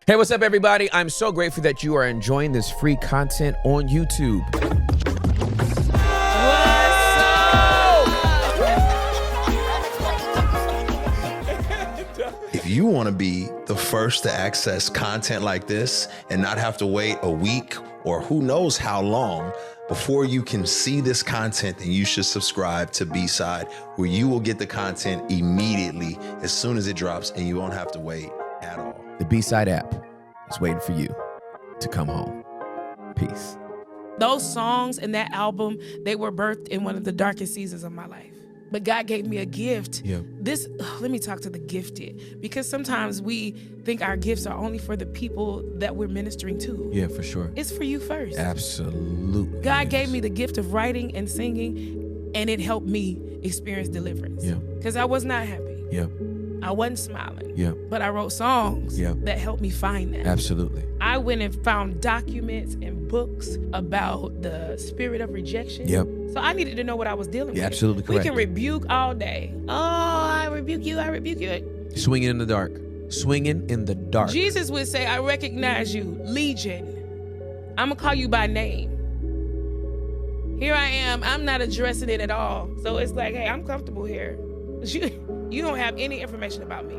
Hey, what's up, everybody? I'm so grateful that you are enjoying this free content on YouTube. If you want to be the first to access content like this and not have to wait a week or who knows how long before you can see this content, then you should subscribe to B-Side, where you will get the content immediately as soon as it drops and you won't have to wait at all. The B-Side app is waiting for you to come home. Peace. Those songs and that album, they were birthed in one of the darkest seasons of my life. But God gave me a gift. Yeah. Let me talk to the gifted, because sometimes we think our gifts are only for the people that we're ministering to. Yeah, for sure. It's for you first. Absolutely. God gave me the gift of writing and singing, and it helped me experience deliverance. Yeah. Because I was not happy. Yeah. I wasn't smiling. Yeah. But I wrote songs that helped me find that. Absolutely. I went and found documents and books about the spirit of rejection. Yep. So I needed to know what I was dealing with. Absolutely correct. We can rebuke all day. Oh, I rebuke you, I rebuke you. Swinging in the dark. Swinging in the dark. Jesus would say, I recognize you, Legion. I'm going to call you by name. Here I am. I'm not addressing it at all. So it's like, hey, I'm comfortable here. You don't have any information about me.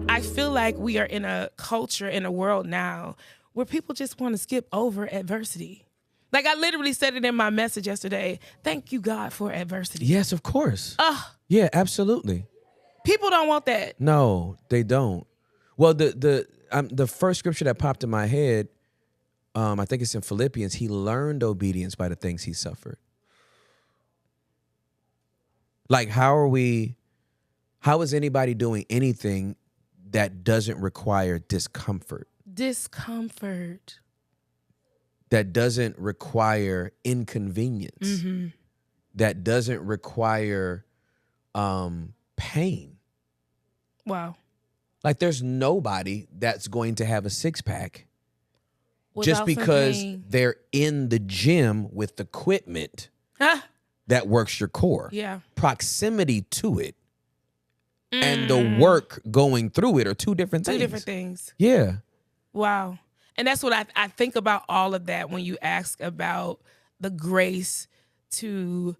I feel like we are in a culture, in a world now, where people just want to skip over adversity. Like I literally said it in my message yesterday. Thank you, God, for adversity. Yes, of course. Yeah, absolutely. People don't want that. No, they don't. Well, the first scripture that popped in my head, I think it's in Philippians. He learned obedience by the things he suffered. Like, how is anybody doing anything that doesn't require discomfort? Discomfort. That doesn't require inconvenience. Mm-hmm. That doesn't require pain. Wow. Like, there's nobody that's going to have a six-pack Without just because some pain. they're in the gym with equipment that works your core. Yeah. Proximity to it and the work going through it are two different things. Two different things. Yeah. Wow. And that's what I think about all of that when you ask about the grace to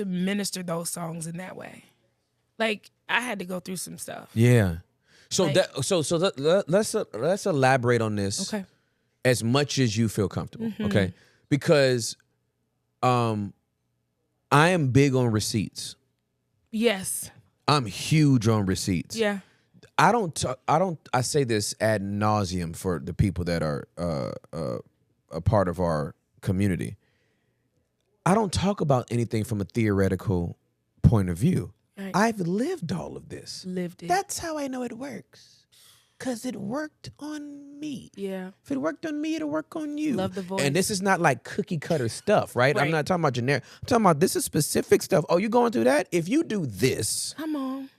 minister those songs in that way. Like, I had to go through some stuff. Yeah. So Like- let's elaborate on this. Okay. As much as you feel comfortable. Mm-hmm. Okay. Because I am big on receipts. Yes. I'm huge on receipts. Yeah. I say this ad nauseum for the people that are a part of our community. I don't talk about anything from a theoretical point of view. Right. I've lived all of this. Lived it. That's how I know it works. Because it worked on me. Yeah. If it worked on me, it'll work on you. Love the voice. And this is not like cookie cutter stuff, right? I'm Right. not talking about generic. I'm talking about this is specific stuff. Oh, you going through that? If you do this, Come on.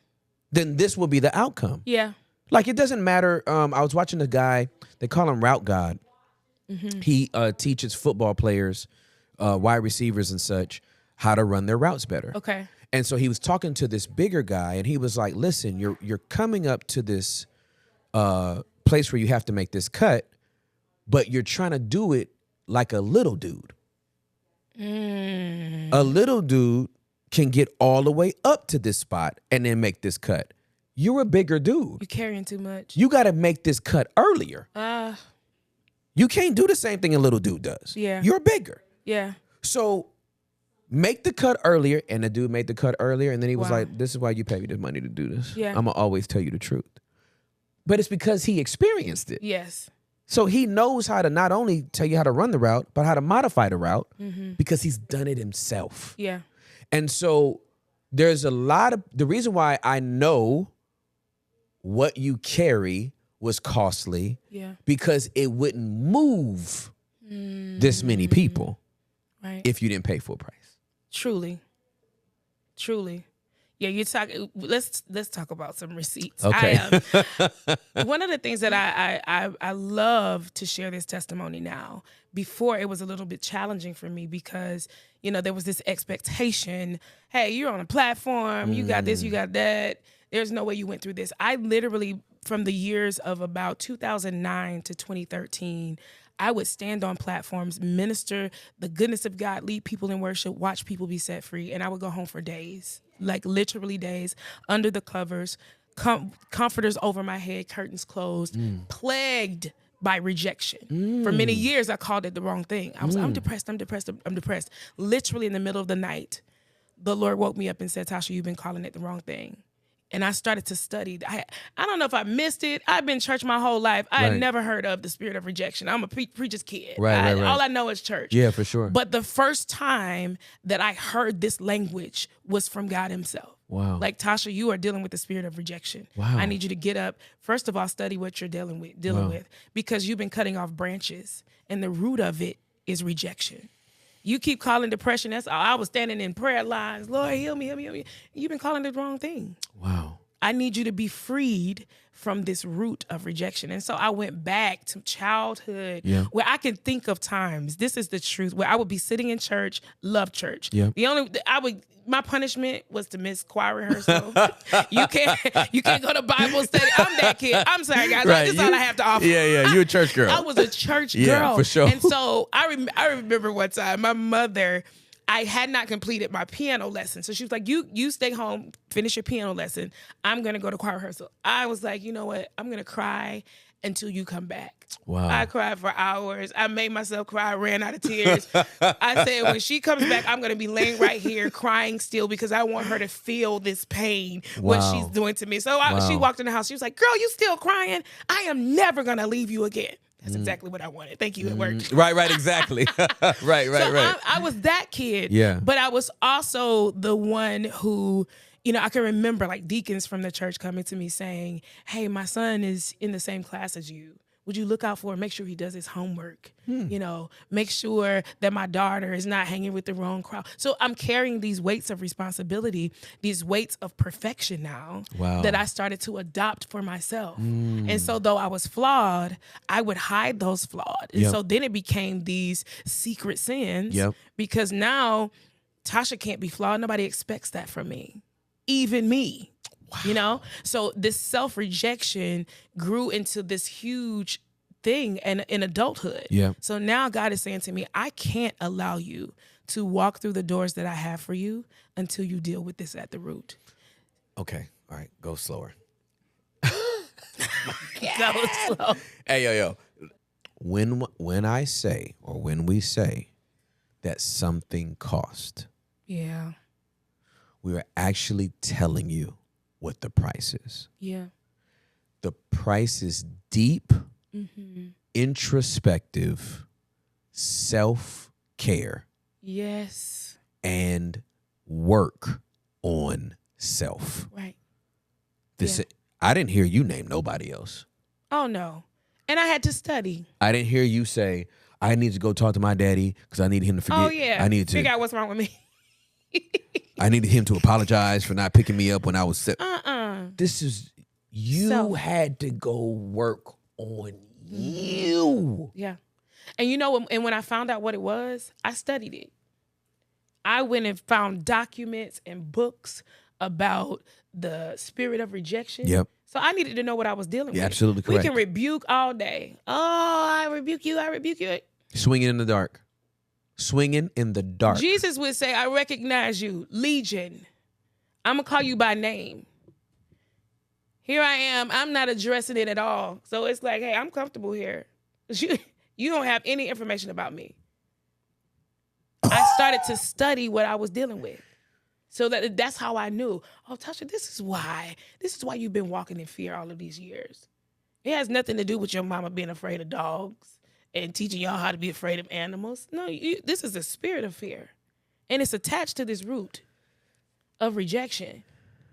then this will be the outcome. Yeah. Like, it doesn't matter. I was watching a guy, they call him Route God. Mm-hmm. He teaches football players, wide receivers and such, how to run their routes better. Okay. And so he was talking to this bigger guy, and he was like, listen, you're coming up to this place where you have to make this cut, but you're trying to do it like a little dude. A little dude can get all the way up to this spot and then make this cut. You're a bigger dude. You're carrying too much. You got to make this cut earlier. You can't do the same thing a little dude does. Yeah. You're bigger. Yeah. So make the cut earlier. And the dude made the cut earlier. And then he was Wow. like, this is why you pay me this money to do this. Yeah. I'm going to always tell you the truth. But it's because he experienced it. Yes. So he knows how to not only tell you how to run the route, but how to modify the route because he's done it himself. Yeah. And so there's a lot of, the reason why I know what you carry was costly Yeah. because it wouldn't move this many people Right. if you didn't pay full price. Truly. Yeah, you talk. Let's talk about some receipts. Okay. One of the things that I love to share this testimony now. Before, it was a little bit challenging for me because there was this expectation. Hey, you're on a platform. You got this. You got that. There's no way you went through this. I literally, from the years of about 2009 to 2013, I would stand on platforms, minister the goodness of God, lead people in worship, watch people be set free, and I would go home for days, like literally days, under the covers, comforters over my head, curtains closed, plagued by rejection. For many years, I called it the wrong thing. I was I'm depressed. Literally in the middle of the night, the Lord woke me up and said, Tasha, you've been calling it the wrong thing. And I started to study. I don't know if I missed it. I've been in church my whole life. I had never heard of the spirit of rejection. I'm a preacher's kid. Right. All I know is church. Yeah, for sure. But the first time that I heard this language was from God himself. Wow. Like, Tasha, you are dealing with the spirit of rejection. Wow. I need you to get up. First of all, study what you're dealing with, because you've been cutting off branches, and the root of it is rejection. You keep calling depression. That's all. I was standing in prayer lines. Lord, heal me, heal me, heal me. You've been calling it the wrong thing. Wow. I need you to be freed from this root of rejection. And so I went back to childhood where I can think of times, this is the truth, where I would be sitting in church, love church. Yeah. My punishment was to miss choir rehearsal. You can't go to Bible study. I'm that kid. I'm sorry, guys. Right. This is all I have to offer. Yeah. You a church girl. I was a church girl. Yeah, for sure. And so I remember one time my mother, I had not completed my piano lesson. So she was like, you stay home, finish your piano lesson. I'm going to go to choir rehearsal. I was like, you know what? I'm going to cry until you come back. Wow. I cried for hours. I made myself cry, ran out of tears. I said, when she comes back, I'm going to be laying right here crying still, because I want her to feel this pain, what she's doing to me. So she walked in the house. She was like, girl, you still crying? I am never going to leave you again. That's exactly what I wanted. Thank you. It worked. Right, exactly. right. I was that kid. Yeah. But I was also the one who, I can remember like deacons from the church coming to me saying, hey, my son is in the same class as you. Would you look out for him? Make sure he does his homework. Make sure that my daughter is not hanging with the wrong crowd. So I'm carrying these weights of responsibility, these weights of perfection now that I started to adopt for myself. And so though I was flawed, I would hide those flaws. And so then it became these secret sins because now Tasha can't be flawed. Nobody expects that from me, even me. Wow. So this self-rejection grew into this huge thing in adulthood. Yeah. So now God is saying to me, I can't allow you to walk through the doors that I have for you until you deal with this at the root. Okay. All right. Go slower. Go slow. Hey, yo. When we say that something cost, we are actually telling you what the price is. Yeah. The price is deep, introspective, self-care. Yes. And work on self. Right. I didn't hear you name nobody else. Oh, no. And I had to study. I didn't hear you say, I need to go talk to my daddy because I need him to forget. Oh, yeah. I need to figure out what's wrong with me. I needed him to apologize for not picking me up when I was sick. This is, you had to go work on you. Yeah. And when I found out what it was, I studied it. I went and found documents and books about the spirit of rejection. Yep. So I needed to know what I was dealing with. Absolutely correct. We can rebuke all day. Oh, I rebuke you. Swinging in the dark. Jesus would say, I recognize you, Legion. I'm going to call you by name. Here I am. I'm not addressing it at all. So it's like, hey, I'm comfortable here. You don't have any information about me. I started to study what I was dealing with. So that's how I knew, oh, Tasha, this is why you've been walking in fear all of these years. It has nothing to do with your mama being afraid of dogs and teaching y'all how to be afraid of animals. No, this is a spirit of fear. And it's attached to this root of rejection.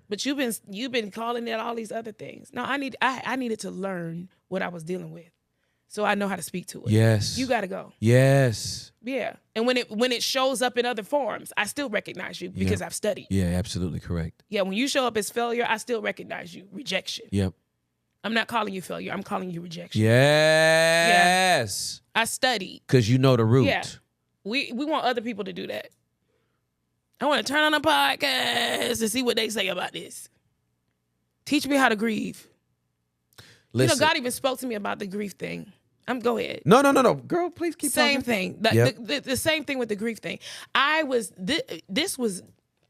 But you've been calling it all these other things. No, I needed to learn what I was dealing with, so I know how to speak to it. Yes. You got to go. Yes. Yeah. And when it shows up in other forms, I still recognize you because I've studied. Yeah, absolutely correct. Yeah, when you show up as failure, I still recognize you. Rejection. Yep. I'm not calling you failure. I'm calling you rejection. Yes. Yeah. I studied. Because you know the root. Yeah. We want other people to do that. I want to turn on a podcast to see what they say about this. Teach me how to grieve. Listen. God even spoke to me about the grief thing. Go ahead. No. Girl, please keep Same talking. thing. Yep. The same thing with the grief thing. This was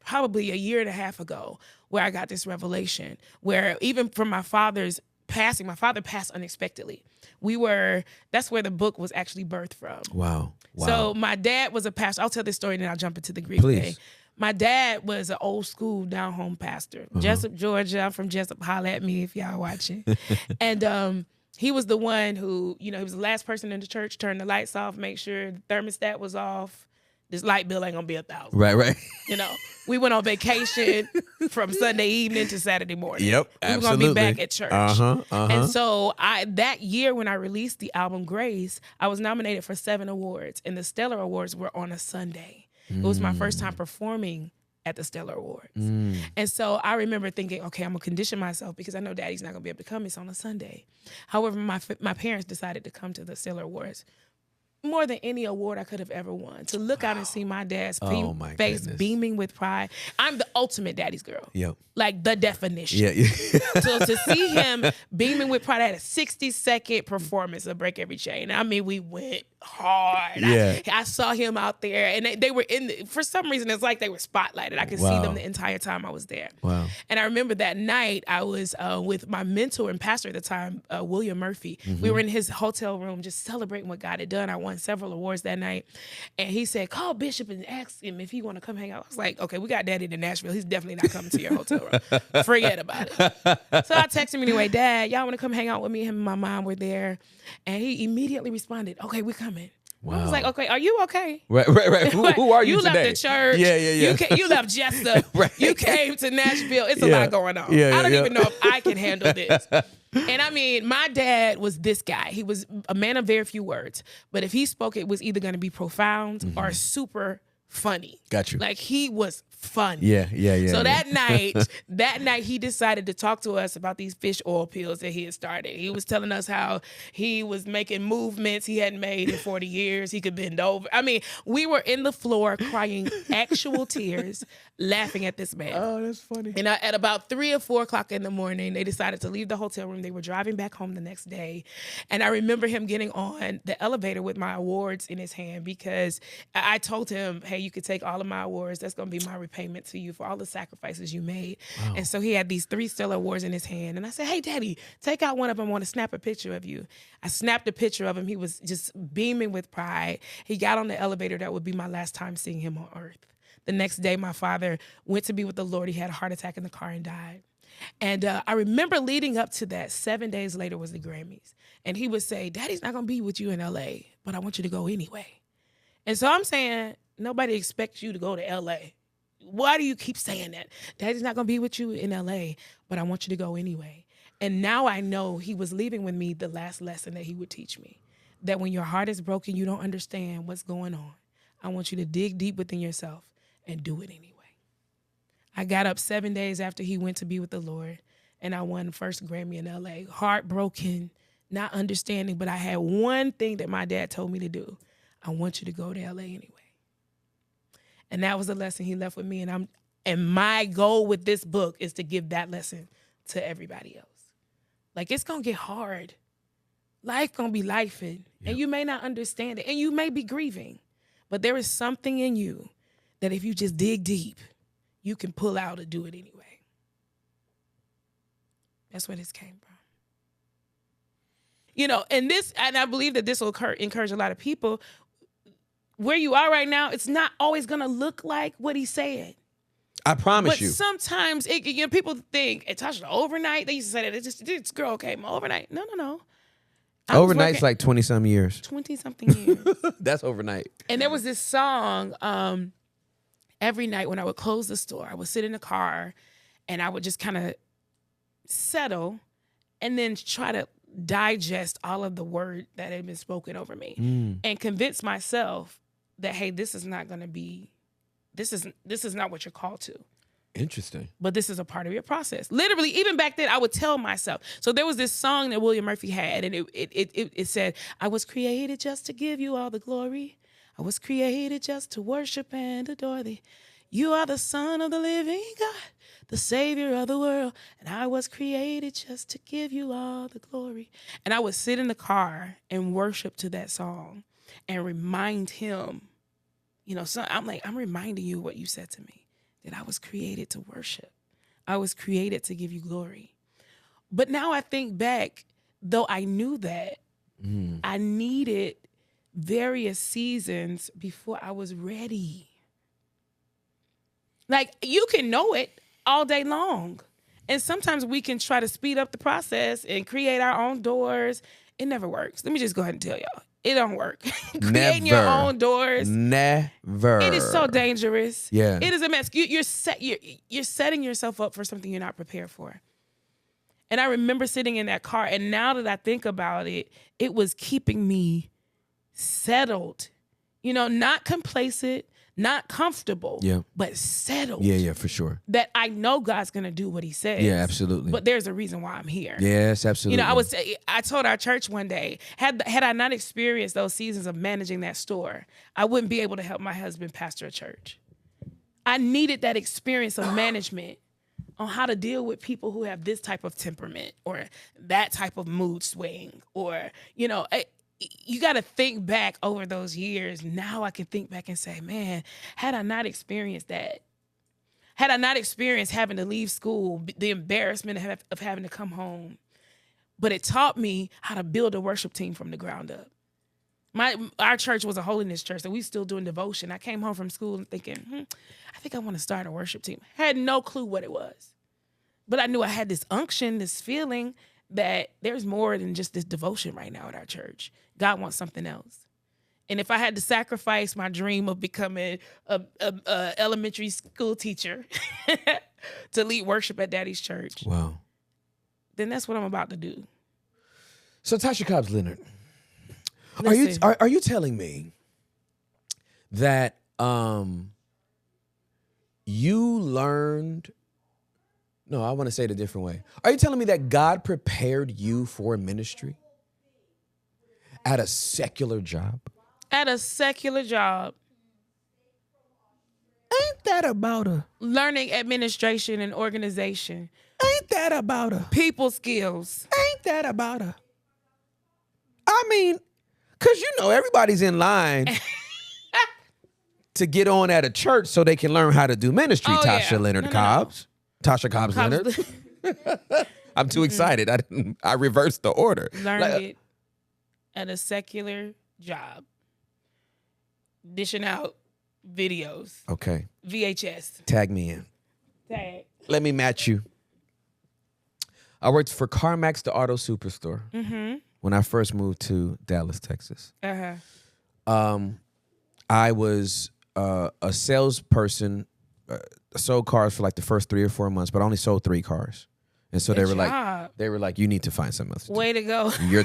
probably a year and a half ago where I got this revelation, where even from my father's passing, my father passed unexpectedly. That's where the book was actually birthed from. Wow. So my dad was a pastor. I'll tell this story and then I'll jump into the grief Please. thing. My dad was an old school down home pastor. Jessup, Georgia. I'm from Jessup. Holla at me if y'all watching. And he was the one who, he was the last person in the church, turned the lights off, make sure the thermostat was off. This light bill ain't gonna be $1,000. Right. We went on vacation from Sunday evening to Saturday morning. Yep, we were gonna be back at church. And so that year when I released the album Grace, I was nominated for 7 awards, and the Stellar Awards were on a Sunday. It was my first time performing at the Stellar Awards. And so I remember thinking, okay, I'm gonna condition myself because I know Daddy's not gonna be able to come. It's on a Sunday. However, my parents decided to come to the Stellar Awards. More than any award I could have ever won. To look out and see my dad's face beaming with pride. I'm the ultimate daddy's girl. Yep. Like the definition. Yeah. So to see him beaming with pride, I had a 60-second performance of Break Every Chain. I mean, we went hard. Yeah. I saw him out there, and they were for some reason, it's like they were spotlighted. I could see them the entire time I was there. Wow. And I remember that night I was with my mentor and pastor at the time, William Murphy. We were in his hotel room just celebrating what God had done. I won several awards that night. And he said, call Bishop and ask him if he want to come hang out. I was like, okay, we got Daddy to Nashville. He's definitely not coming to your hotel room. Forget about it. So I texted him anyway, Dad, y'all want to come hang out with me? Him and my mom were there. And he immediately responded, okay, we're coming. Wow. I was like, okay, are you okay? Right. Who are you today? You left the church. Yeah. You left Jessup. Right. You came to Nashville. It's a lot going on. I don't even know if I can handle this. And I mean, my dad was this guy. He was a man of very few words. But if he spoke, it was either going to be profound or super funny. Got you. Like he was funny. Yeah. So that night he decided to talk to us about these fish oil pills that he had started. He was telling us how he was making movements he hadn't made in 40 years. He could bend over. I mean, we were in the floor crying actual tears, laughing at this man. Oh, that's funny. And at about 3 or 4 o'clock in the morning, they decided to leave the hotel room. They were driving back home the next day. And I remember him getting on the elevator with my awards in his hand because I told him, hey, you could take all of my awards. That's going to be my repayment to you for all the sacrifices you made. Wow. And so he had these 3 Stellar Awards in his hand. And I said, hey, Daddy, take out one of them. I want to snap a picture of you. I snapped a picture of him. He was just beaming with pride. He got on the elevator. That would be my last time seeing him on earth. The next day, my father went to be with the Lord. He had a heart attack in the car and died. And I remember leading up to that, 7 days later was the Grammys. And he would say, Daddy's not going to be with you in L.A., but I want you to go anyway. And so I'm saying, nobody expects you to go to L.A. Why do you keep saying that? Daddy's not going to be with you in L.A., but I want you to go anyway. And now I know he was leaving with me the last lesson that he would teach me, that when your heart is broken, you don't understand what's going on. I want you to dig deep within yourself and do it anyway. I got up 7 days after he went to be with the Lord, and I won first Grammy in L.A. Heartbroken, not understanding, but I had one thing that my dad told me to do. I want you to go to L.A. anyway. And that was the lesson he left with me. And my goal with this book is to give that lesson to everybody else. Like, it's going to get hard. Life going to be lifing. Yep. And you may not understand it. And you may be grieving. But there is something in you that if you just dig deep, you can pull out and do it anyway. That's where this came from. And I believe that this will encourage a lot of people. Where you are right now, it's not always going to look like what he said. I promise you. But sometimes people think, hey, Tasha, overnight, they used to say that this girl came overnight. No. Overnight's like 20-some years. 20-something years. That's overnight. And there was this song, every night when I would close the store, I would sit in the car and I would just kind of settle and then try to digest all of the word that had been spoken over me and convince myself that, hey, this is not what you're called to. Interesting. But this is a part of your process. Literally, even back then, I would tell myself. So there was this song that William Murphy had, and it said, I was created just to give you all the glory. I was created just to worship and adore thee. You are the Son of the living God, the Savior of the world, and I was created just to give you all the glory. And I would sit in the car and worship to that song and remind him, so I'm reminding you what you said to me, that I was created to worship. I was created to give you glory. But now I think back, though I knew that, I needed various seasons before I was ready. Like, you can know it all day long. And sometimes we can try to speed up the process and create our own doors. It never works. Let me just go ahead and tell y'all. It don't work. Creating your own doors. Never. It is so dangerous. Yeah. It is a mess. You're setting yourself up for something you're not prepared for. And I remember sitting in that car, and now that I think about it, it was keeping me settled. Not complacent, not comfortable, but settled. Yeah, for sure. That I know God's going to do what he says. Yeah, absolutely. But there's a reason why I'm here. Yes, absolutely. I told our church one day, had I not experienced those seasons of managing that store, I wouldn't be able to help my husband pastor a church. I needed that experience of management on how to deal with people who have this type of temperament or that type of mood swing, or, you got to think back over those years. Now I can think back and say, man, had I not experienced that, had I not experienced having to leave school, the embarrassment of having to come home, but it taught me how to build a worship team from the ground up. Our church was a holiness church, so we still doing devotion. I came home from school and thinking, I think I want to start a worship team. Had no clue what it was. But I knew I had this unction, this feeling that there's more than just this devotion right now at our church. God wants something else. And if I had to sacrifice my dream of becoming a elementary school teacher to lead worship at Daddy's church, wow, then that's what I'm about to do. So Tasha Cobbs Leonard, Listen. are you telling me that you learned? No, I want to say it a different way. Are you telling me that God prepared you for ministry at a secular job? At a secular job. Ain't that about a Learning administration and organization. Ain't that about a People skills. Ain't that about a I mean, because everybody's in line to get on at a church so they can learn how to do ministry. Oh, Tasha yeah. Leonard No. Cobbs. Tasha Cobbs Leonard. I'm too excited. I reversed the order. Learned it at a secular job. Dishing out videos. Okay. VHS. Tag me in. Tag. Let me match you. I worked for CarMax, the auto superstore, when I first moved to Dallas, Texas. I was a salesperson. Sold cars for like the first 3 or 4 months, but I only sold 3 cars. And so Good they were like, you need to find something else to do. Way to go. You're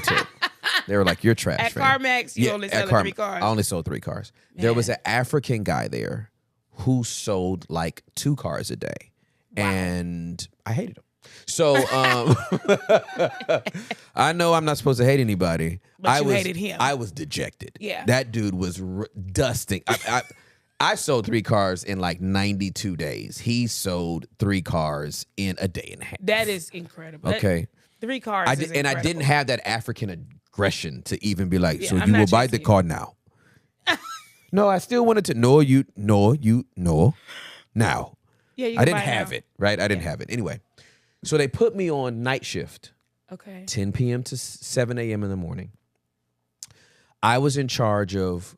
they were like, you're trash. At fam. CarMax, you only sold 3 cars. I only sold 3 cars. There was an African guy there who sold like 2 cars a day. Wow. And I hated him. So I know I'm not supposed to hate anybody. But you hated him. I was dejected. Yeah. That dude was dusting. I sold 3 cars in like 92 days. He sold 3 cars in a day and a half. That is incredible. Okay. 3 cars is incredible. And I didn't have that African aggression to even be like, so I'm you not will buy the chasing you. car now. No, I still wanted to. No, now. Yeah, you I can didn't buy it have now. it, right? I didn't have it. Anyway, so they put me on night shift, Okay. 10 p.m. to 7 a.m. in the morning. I was in charge of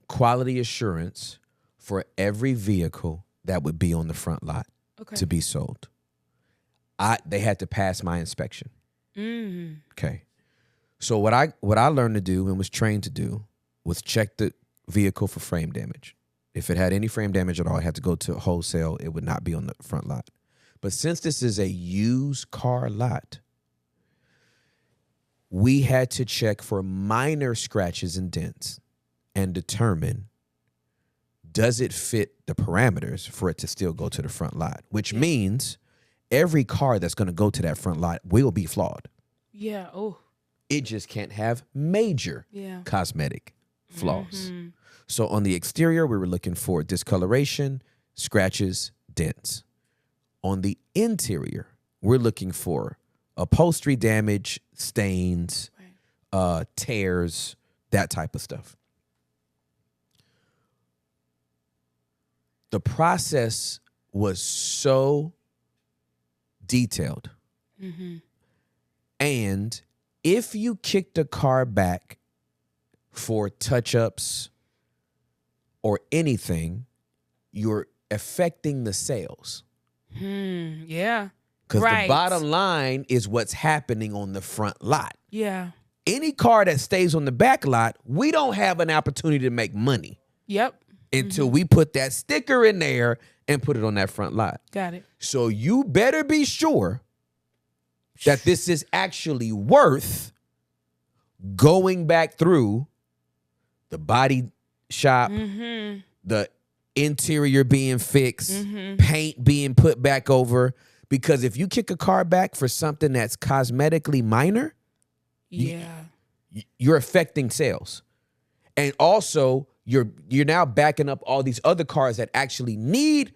quality assurance for every vehicle that would be on the front lot Okay. to be sold. They had to pass my inspection. Okay. So what I learned to do and was trained to do was check the vehicle for frame damage. If it had any frame damage at all, I had to go to wholesale. It would not be on the front lot. But since this is a used car lot, we had to check for minor scratches and dents and determine, does it fit the parameters for it to still go to the front lot? Which means every car that's going to go to that front lot will be flawed. Yeah. Oh. It just can't have major cosmetic flaws. So on the exterior, we were looking for discoloration, scratches, dents. On the interior, we're looking for upholstery damage, stains, tears, that type of stuff. The process was so detailed. Mm-hmm. And if you kicked a car back for touch-ups or anything, you're affecting the sales. Yeah. Because the bottom line is what's happening on the front lot. Yeah. Any car that stays on the back lot, we don't have an opportunity to make money. Yep. Until we put that sticker in there and put it on that front lot. Got it. So you better be sure that this is actually worth going back through the body shop, the interior being fixed, paint being put back over. Because if you kick a car back for something that's cosmetically minor, you're affecting sales. And also, you're now backing up all these other cars that actually need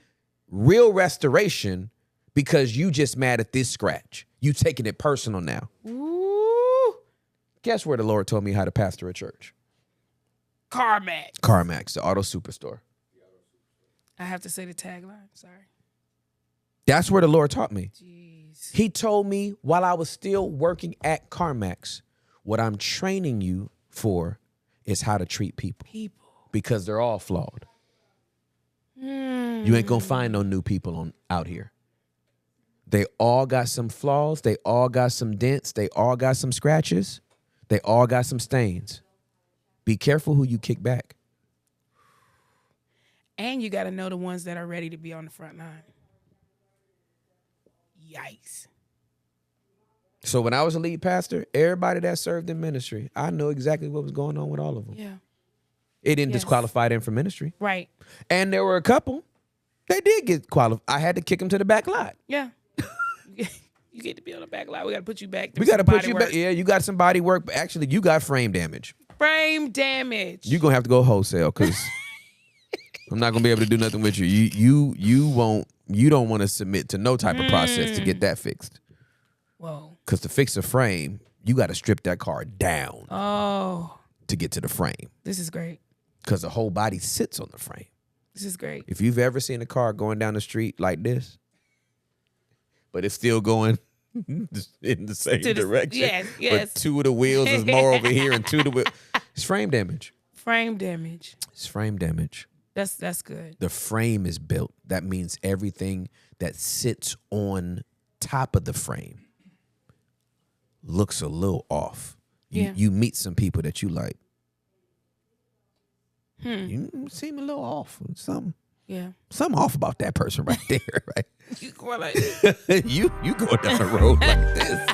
real restoration because you just mad at this scratch. You taking it personal now. Ooh. Guess where the Lord told me how to pastor a church? CarMax. CarMax, the auto superstore. I have to say the tagline. Sorry. That's where the Lord taught me. Jeez. He told me while I was still working at CarMax, what I'm training you for is how to treat people. Because they're all flawed. You ain't gonna find no new people out here. They all got some flaws. They all got some dents. They all got some scratches. They all got some stains. Be careful who you kick back. And you got to know the ones that are ready to be on the front line. Yikes. So when I was a lead pastor, everybody that served in ministry, I know exactly what was going on with all of them. Yeah. It didn't disqualify them from ministry. Right. And there were a couple, they did get qualified. I had to kick them to the back lot. Yeah. You get to be on the back lot. We got to put you back. We got to put you back. Yeah, you got some body work, but actually you got frame damage. Frame damage. You're going to have to go wholesale because I'm not going to be able to do nothing with you. You don't want to submit to no type of process to get that fixed. Whoa. Because to fix a frame, you got to strip that car down. Oh. To get to the frame. This is great. Because the whole body sits on the frame. This is great. If you've ever seen a car going down the street like this, but it's still going in the same direction. Yes. But two of the wheels is more over here and two of the wheels. It's frame damage. Frame damage. It's frame damage. That's good. The frame is built. That means everything that sits on top of the frame looks a little off. You meet some people that you like. You seem a little off. Something off about that person right there, right? You going like this. you go down the road like this.